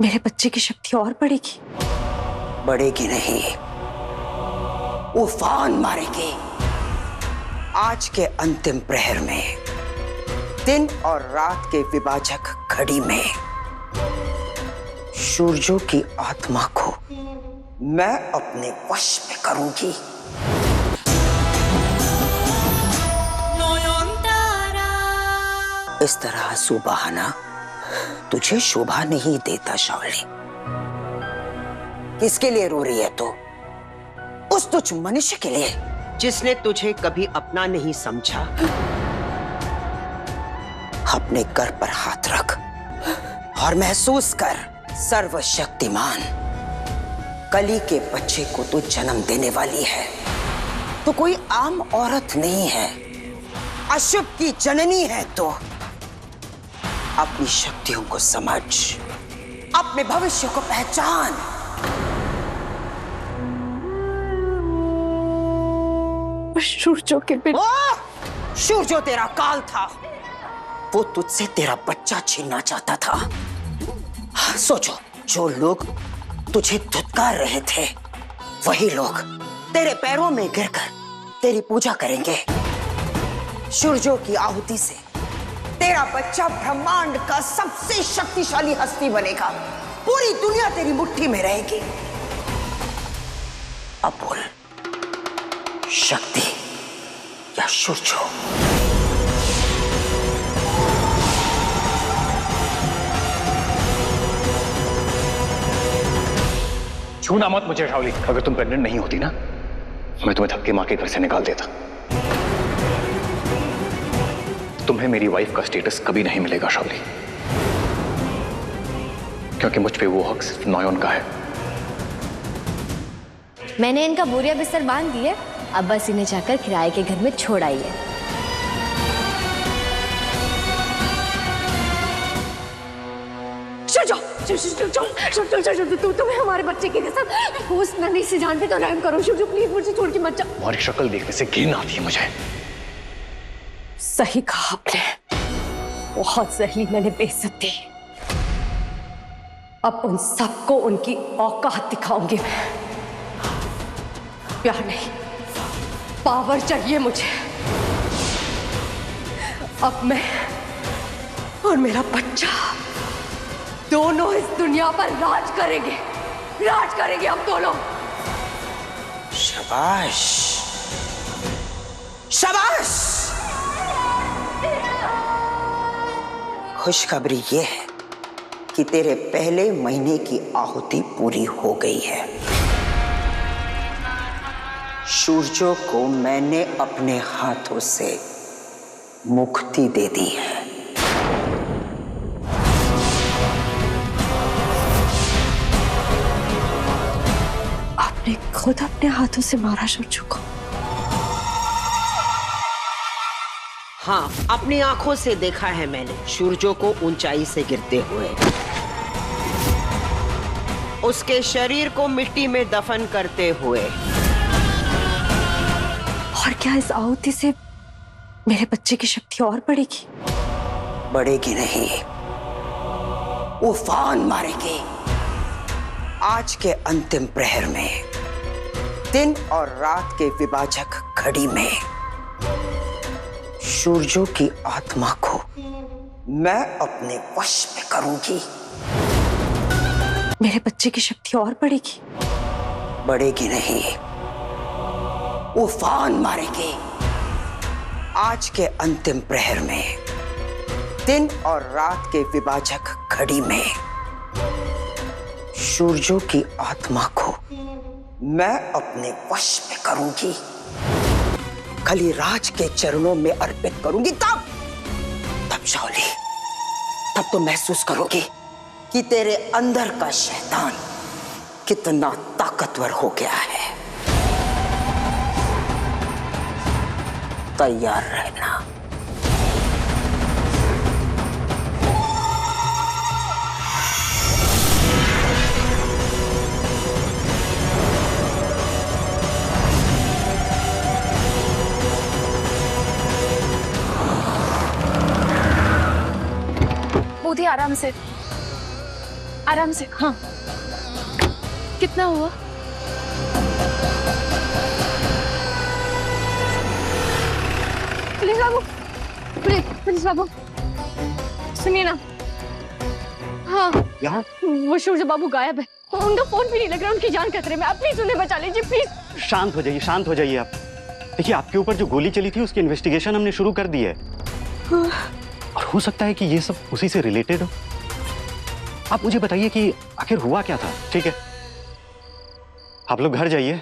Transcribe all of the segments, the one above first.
मेरे बच्चे की शक्ति और बढ़ेगी। बढ़ेगी नहीं, उफान मारेगी। आज के अंतिम प्रहर में, दिन और रात के विभाजक घड़ी में, सूरजों की आत्मा को मैं अपने वश में करूंगी। इस तरह आंसू बहाना तुझे शोभा नहीं देता शावली। किसके लिए रो रही है तू? उस तुच्छ मनुष्य के लिए जिसने तुझे कभी अपना नहीं समझा। अपने घर पर हाथ रख और महसूस कर, सर्वशक्तिमान कली के बच्चे को तू जन्म देने वाली है। तो कोई आम औरत नहीं है, अशुभ की जननी है। तो अपनी शक्तियों को समझ, अपने भविष्य को पहचान। सूरजों के बिना सूरजो तेरा काल था, वो तुझसे तेरा बच्चा छीनना चाहता था। सोचो, जो लोग तुझे धुतकार रहे थे, वही लोग तेरे पैरों में गिरकर तेरी पूजा करेंगे। सूरजों की आहुति से तेरा बच्चा ब्रह्मांड का सबसे शक्तिशाली हस्ती बनेगा। पूरी दुनिया तेरी मुट्ठी में रहेगी। अब बोल, शक्ति या सूरजों? छूना मत मुझे शावली। अगर तुम प्रेग्नेंट नहीं होती ना, मैं तुम्हें धक्के मार के घर से निकाल देता। तुम्हें मेरी वाइफ का स्टेटस कभी नहीं मिलेगा शावली, क्योंकि मुझ पे वो हक सिर्फ नॉयन का है। मैंने इनका बोरिया बिस्तर बांध दिया, अब बस इन्हें जाकर किराए के घर में छोड़ आइए। तुम्हें हमारे बच्चे की कसम, उस नन्ही सी जान पे तो रहम करो। सूरजो प्लीज मुझे छोड़ के मत जाओ। तुम्हारी शक्ल देखने से घिन आती है मुझे। सही कहा आपने, बहुत जहली मैंने बेइज्जती। अब उन सबको उनकी औकात दिखाऊंगी मैं। प्यार नहीं, पावर चाहिए मुझे। अब मैं और मेरा बच्चा दोनों इस दुनिया पर राज करेंगे। राज करेंगे हम दोनों। शाबाश, शाबाश। खुशखबरी ये है कि तेरे पहले महीने की आहुति पूरी हो गई है। सूरजों को मैंने अपने हाथों से मुक्ति दे दी है। आपने खुद अपने हाथों से मारा सूरजों को? हाँ, अपनी आंखों से देखा है मैंने सूरजों को ऊंचाई से गिरते हुए। उसके शरीर को मिट्टी में दफन करते हुए। और क्या इस आहुति से मेरे बच्चे की शक्ति और बढ़ेगी? बढ़ेगी नहीं, उफान मारेगी। आज के अंतिम प्रहर में, दिन और रात के विभाजक घड़ी में, सूरजों की आत्मा को मैं अपने वश में करूंगी। मेरे बच्चे की शक्ति और बढ़ेगी? बढ़ेगी नहीं, उफान मारेगी। आज के अंतिम प्रहर में, दिन और रात के विभाजक घड़ी में, सूरजों की आत्मा को मैं अपने वश में करूंगी। कलिराज के चरणों में अर्पित करूंगी। तब शावली, तब तो महसूस करोगी कि तेरे अंदर का शैतान कितना ताकतवर हो गया है। तैयार रहना। बहुत ही आराम से, आराम से। हाँ, कितना हुआ? पुलिस बाबू, पुलिस बाबू, सुनिए ना। हाँ, यहाँ वो सूर्य बाबू गायब है, उनका फोन भी नहीं लग रहा, उनकी जान खतरे में। आप प्लीज उन्हें बचा लीजिए, प्लीज। शांत हो जाइए, शांत हो जाइए आप। देखिए, आपके ऊपर जो गोली चली थी उसकी इन्वेस्टिगेशन हमने शुरू कर दी है, और हो सकता है कि ये सब उसी से रिलेटेड हो। आप मुझे बताइए कि आखिर हुआ क्या था। ठीक है, आप लोग घर जाइए,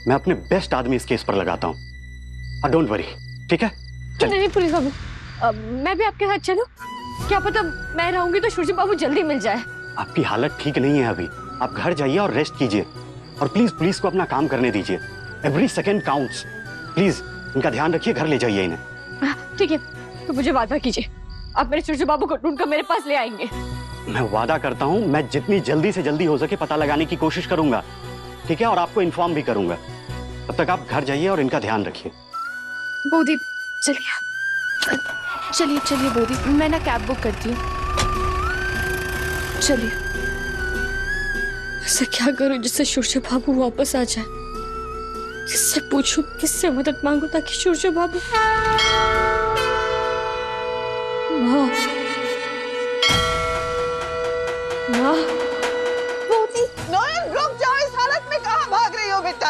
मैं अपने बेस्ट आदमी इस केस पर लगाता हूँ। डोंट वरी, ठीक है? नहीं नहीं पुलिस बाबू, मैं भी आपके साथ चलूं? क्या पता मैं रहूंगी तो सूर्य बाबू जल्दी मिल जाए। आपकी हालत ठीक नहीं है अभी, आप घर जाइए और रेस्ट कीजिए, और प्लीज पुलिस को अपना काम करने दीजिए। Every second counts. प्लीज इनका ध्यान रखिए, घर ले जाइए इन्हें। ठीक है, तो मुझे वादा कीजिए, आप मेरे सूर्य बाबू को ढूंढकर मेरे पास ले आएंगे। मैं वादा करता हूँ, मैं जितनी जल्दी से जल्दी हो सके पता लगाने की कोशिश करूंगा, ठीक है? और आपको इन्फॉर्म भी करूंगा। तब तक आप घर जाइए और इनका ध्यान रखिए। बोदी, चलिए चलिए चलिए बोदी, मैं ना कैब बुक करती हूँ। चलिए। ऐसा क्या करूं जिससे सूर्य बाबू वापस आ जाए? किससे पूछूं, किससे मदद मांगू ताकि सूर्य बाबू। माँ, माँ, नोएल, रुक जाओ, इस हालत में कहाँ भाग रही हो बेटा?